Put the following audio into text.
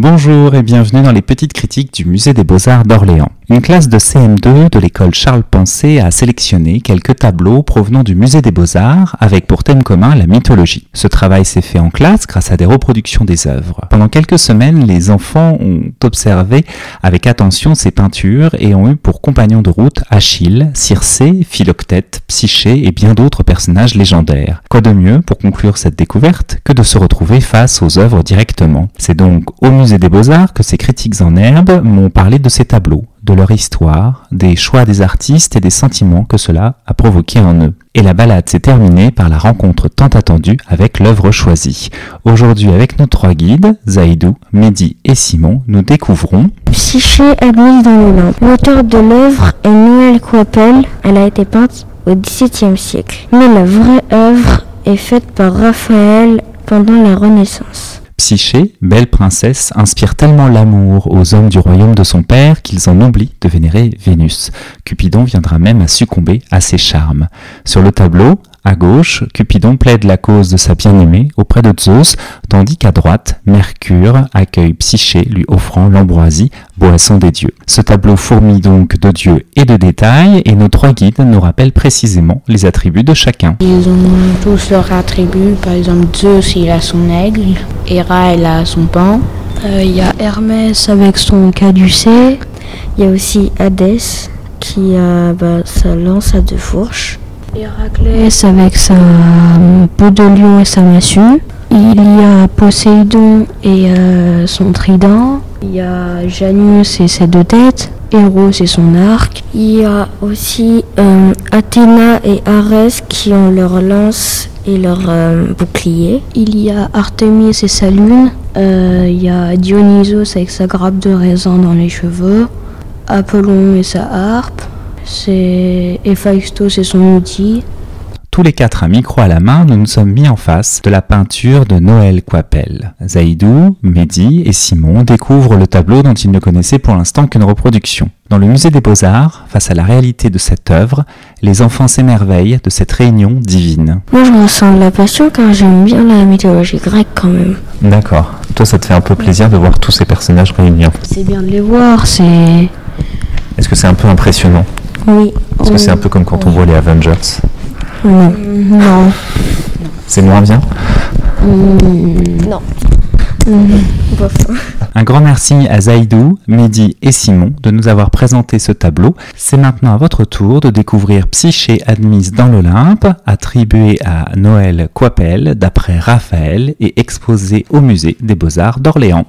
Bonjour et bienvenue dans les petites critiques du Musée des Beaux-Arts d'Orléans. Une classe de CM2 de l'école Charles Pensée a sélectionné quelques tableaux provenant du Musée des Beaux-Arts avec pour thème commun la mythologie. Ce travail s'est fait en classe grâce à des reproductions des œuvres. Pendant quelques semaines, les enfants ont observé avec attention ces peintures et ont eu pour compagnons de route Achille, Circé, Philoctète, Psyché et bien d'autres personnages légendaires. Quoi de mieux pour conclure cette découverte que de se retrouver face aux œuvres directement. C'est donc au Musée des Beaux-Arts que ces critiques en herbe m'ont parlé de ces tableaux, de leur histoire, des choix des artistes et des sentiments que cela a provoqué en eux. Et la balade s'est terminée par la rencontre tant attendue avec l'œuvre choisie. Aujourd'hui, avec nos trois guides, Zaïdou, Mehdi et Simon, nous découvrons Psyché admise dans l'Olympe. L'auteur de l'œuvre est Noël Coipel. Elle a été peinte au XVIIe siècle. Mais la vraie œuvre est faite par Raphaël pendant la Renaissance. Psyché, belle princesse, inspire tellement l'amour aux hommes du royaume de son père qu'ils en oublient de vénérer Vénus. Cupidon viendra même à succomber à ses charmes. Sur le tableau, à gauche, Cupidon plaide la cause de sa bien-aimée auprès de Zeus, tandis qu'à droite, Mercure accueille Psyché lui offrant l'ambroisie, boisson des dieux. Ce tableau fourmille donc de dieux et de détails, et nos trois guides nous rappellent précisément les attributs de chacun. Ils ont tous leurs attributs, par exemple Zeus il a son aigle, Héra elle a son paon. Il y a Hermès avec son caducée. Il y a aussi Hadès qui a sa lance à deux fourches. Héraclès avec sa peau de lion et sa massue. Il y a Poséidon et son trident. Il y a Janus et ses deux têtes. Héros et son arc. Il y a aussi Athéna et Arès qui ont leur lance et leur bouclier. Il y a Artémis et sa lune. Il y a Dionysos avec sa grappe de raisin dans les cheveux. Apollon et sa harpe. C'est Héphaïstos et son outil. Tous les quatre à micro à la main, nous nous sommes mis en face de la peinture de Noël Coipel. Zaïdou, Mehdi et Simon découvrent le tableau dont ils ne connaissaient pour l'instant qu'une reproduction. Dans le Musée des Beaux-Arts, face à la réalité de cette œuvre, les enfants s'émerveillent de cette réunion divine. Moi, je ressens de la passion car j'aime bien la mythologie grecque quand même. D'accord. Toi, ça te fait un peu plaisir de voir tous ces personnages réunis. C'est bien de les voir, c'est... Est-ce que c'est un peu impressionnant ? Oui. Est-ce que c'est un peu comme quand on voit les Avengers ? Non. C'est moins bien ? Non. Un grand merci à Zaïdou, Mehdi et Simon de nous avoir présenté ce tableau. C'est maintenant à votre tour de découvrir Psyché admise dans l'Olympe, attribué à Noël Coipel d'après Raphaël et exposé au Musée des Beaux-Arts d'Orléans.